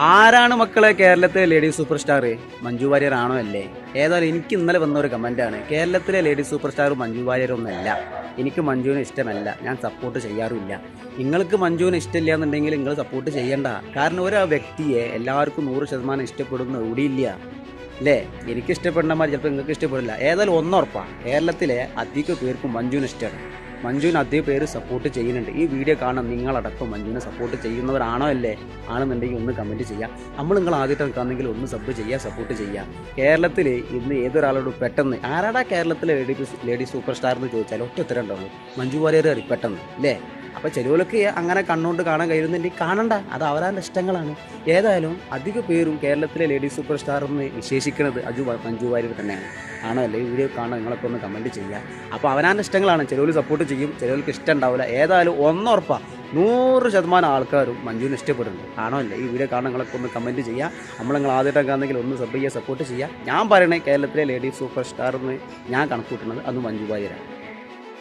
ആരാണ് മക്കളെ കേരളത്തിലെ lady super star? Manju Warrier ആണോ അല്ലേ? ഏതായാലും എനിക്ക് ഇന്നലെ വന്ന ഒരു കമൻറ്റാണ്, കേരളത്തിലെ lady super star Manju Warrier ഒന്നല്ല, എനിക്ക് മഞ്ജുവിനെ ഇഷ്ടമല്ല, ഞാൻ സപ്പോർട്ട് ചെയ്യാറുമില്ല. നിങ്ങൾക്ക് മഞ്ജുവിനെ ഇഷ്ടമില്ല എന്നുണ്ടെങ്കിൽ നിങ്ങൾ സപ്പോർട്ട് ചെയ്യണ്ട. കാരണം ഒരു വ്യക്തിയെ എല്ലാവർക്കും 100% ഇഷ്ടപ്പെടുന്ന എവിടെയില്ല അല്ലേ? എനിക്ക് ഇഷ്ടപ്പെടുന്നമാർ ചിലപ്പോൾ നിങ്ങൾക്ക് ഇഷ്ടപ്പെടില്ല. ഏതായാലും ഒന്നുറപ്പാണ്, കേരളത്തിലെ അധിക പേർക്കും മഞ്ജുവിന് ഇഷ്ടമാണ്. മഞ്ജുവിന് അധികം പേര് സപ്പോർട്ട് ചെയ്യുന്നുണ്ട്. ഈ വീഡിയോ കാണാൻ നിങ്ങളടക്കം മഞ്ജുവിനെ സപ്പോർട്ട് ചെയ്യുന്നവരാണോ അല്ലേ? ആണെന്നുണ്ടെങ്കിൽ ഒന്ന് കമൻറ്റ് ചെയ്യുക. നിങ്ങൾ ആദ്യമായിട്ട് നിൽക്കുകയാണെങ്കിൽ ഒന്ന് സബ് ചെയ്യുക, സപ്പോർട്ട് ചെയ്യുക. കേരളത്തിൽ ഇന്ന് ഏതൊരാളോട് പെട്ടെന്ന് ആരാടാ കേരളത്തിലെ ലേഡി സൂപ്പർ സ്റ്റാർ എന്ന് ചോദിച്ചാൽ ഒറ്റ ഉത്തരം ഉണ്ടാവുള്ളൂ, മഞ്ജു വാര്യർ അറിയും പെട്ടെന്ന് അല്ലേ? അപ്പോൾ ചിലവർക്ക് അങ്ങനെ കണ്ണുകൊണ്ട് കാണാൻ കഴിയുന്നുണ്ടെങ്കിൽ കാണണ്ട, അത് അവരാൻ്റെ ഇഷ്ടങ്ങളാണ്. ഏതായാലും അധിക പേരും കേരളത്തിലെ ലേഡി സൂപ്പർ സ്റ്റാർ എന്ന് വിശേഷിക്കുന്നത് മഞ്ജു വാര്യർ തന്നെയാണ്. ആണോ അല്ലേ? ഈ വീഡിയോ കാണാൻ നിങ്ങളൊക്കെ ഒന്ന് കമൻറ്റ് ചെയ്യുക. അപ്പോൾ അവനാൻ്റെ ഇഷ്ടങ്ങളാണ്, ചിലവർ സപ്പോർട്ട് ചെയ്യും, ചിലവർക്ക് ഇഷ്ടം ഉണ്ടാവില്ല. ഏതായാലും ഒന്നുറപ്പാണ്, 100% ആൾക്കാരും മഞ്ജുവിനെ ഇഷ്ടപ്പെടുന്നുണ്ട്. ആണോ അല്ലേ? ഈ വീഡിയോ കാണാൻ നിങ്ങളൊക്കെ ഒന്ന് കമൻറ്റ് ചെയ്യുക. നിങ്ങൾ ആദ്യമായിട്ടൊക്കെ ആണെങ്കിൽ ഒന്ന് സബ് ചെയ്യുക, സപ്പോർട്ട് ചെയ്യുക. ഞാൻ പറയണേ കേരളത്തിലെ ലേഡി സൂപ്പർ സ്റ്റാർ എന്ന് ഞാൻ കണക്കൂട്ടുന്നത് അത് മഞ്ജു വാര്യരാണ്.